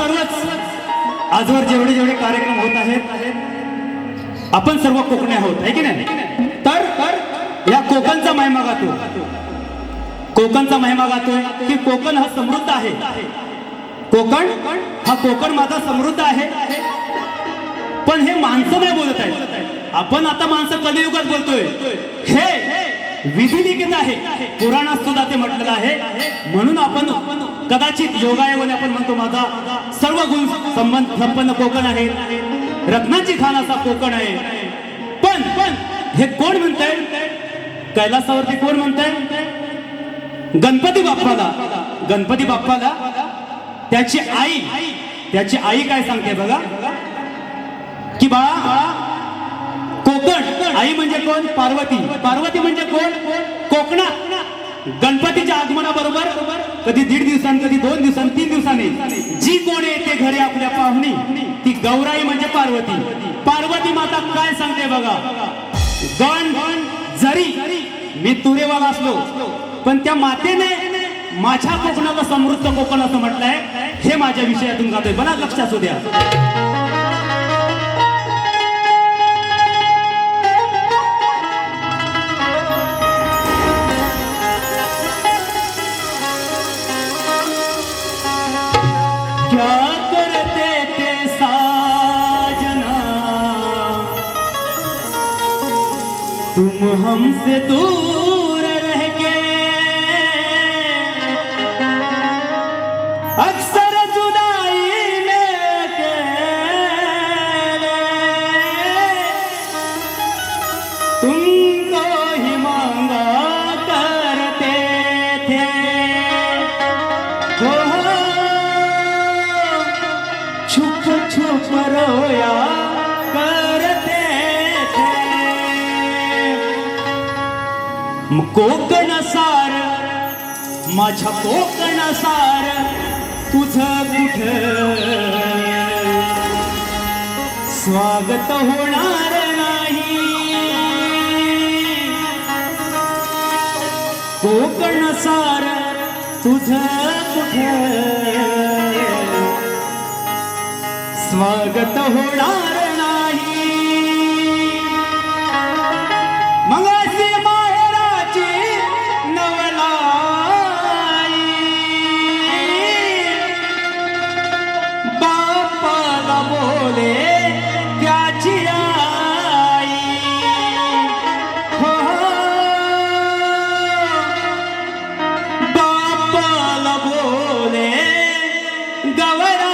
सर्वच आजवर जेवढे जेवढे कार्यक्रम होत आहेत आपण सर्व कोकणी आहोत है की नाही? तर या कोकणचा महिमा गातो, कोकणचा महिमा गातोय की कोकण हा समृद्ध आहे, कोकण माझा समृद्ध आहे. पण हे माणसं नाही बोलत आहेत. आपण आता माणसं कलियुगात बोलतोय. हे विधिलिखित आहे, पुराणात सुद्धा ते म्हटलेलं आहे. म्हणून आपण कदाचित योगायोगाने आपण म्हणतो माझा सर्व गुण संपन्न कोकण आहे, रत्नाची खाण असा कोकण आहे. पण हे कोण म्हणतंय? कैलासावरती कोण म्हणतंय? गणपती बाप्पाला त्याची आई काय सांगते बघा की बाळा कोकण, आई म्हणजे कोण? पार्वती म्हणजे कोण? कोकणात गणपतीच्या आगमनाबरोबर कधी 1.5 दिवसांनी, कधी 2 दिवसांनी, 3 दिवसांनी जी कोण येते घरी आपल्या पाहुणी ती गौराई म्हणजे पार्वती माता काय सांगते बघा. गण जरी मी तुरेवाला असलो पण त्या मातेने माझ्या कोकणाला समृद्ध कोकण असं म्हटलंय. हे माझ्या विषयातून गातोय, बघा लक्षात असू द्या. क्या करते थे साजना तुम हमसे दूर रह के, अक्सर जुदाई में अकेले तुमको ही मांगा करते थे. हो छुप छुप रोया करते थे. कोकण सार माझ्या कोकण सार तुझं कुठं स्वागत होणार नाही. कोकण सार तुझं कुठं स्वागत होणार नाही. मंगळाची माहेराची नवलाई बापाला बोले त्याची आई. हो बापाला बोले गवराई.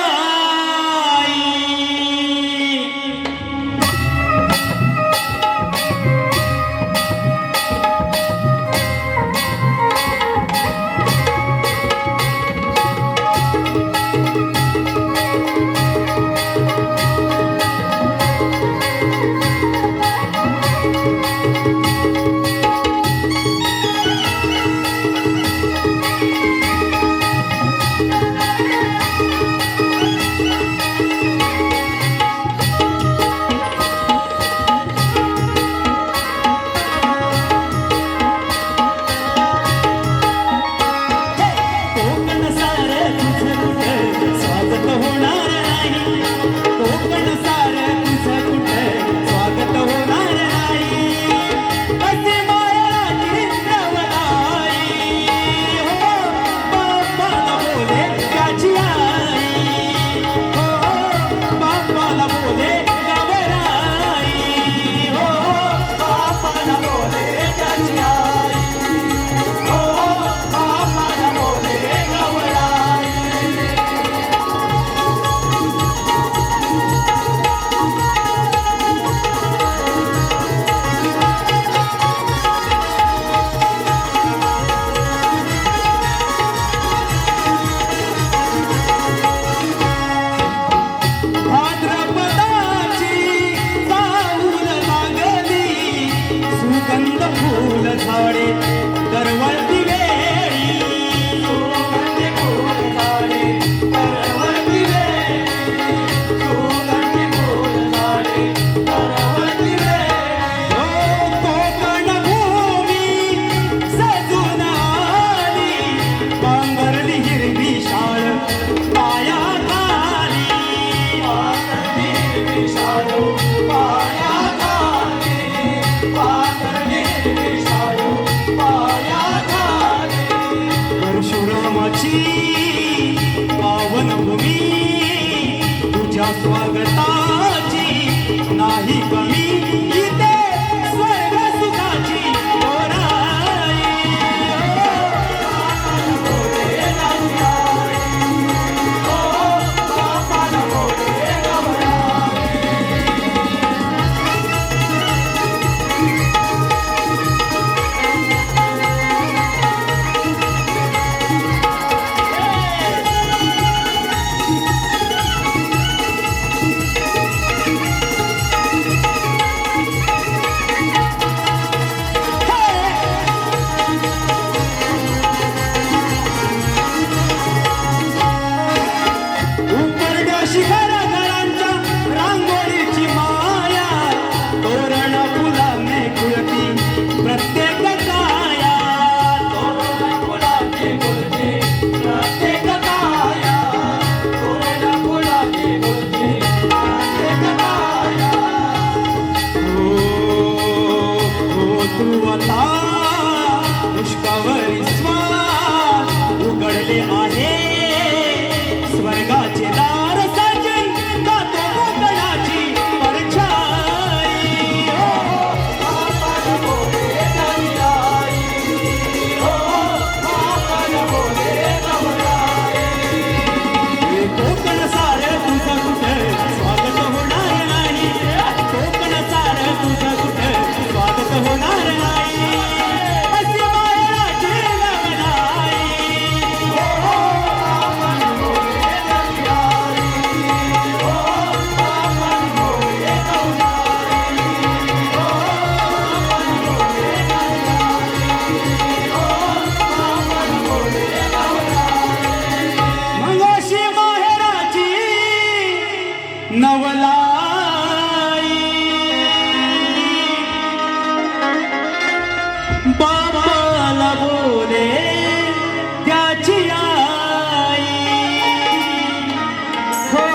स्वर्गाचे दार साजन गातो कोकणाची परछाई कोकण सारं तुझं कुठं स्वागत होणार नाही कोकण सारं तुझं कुठं स्वागत होणार नाही अशी माहेराची लग्नाई मग अशी माहेराची नवलाई बाबाला बोले त्याची आई हो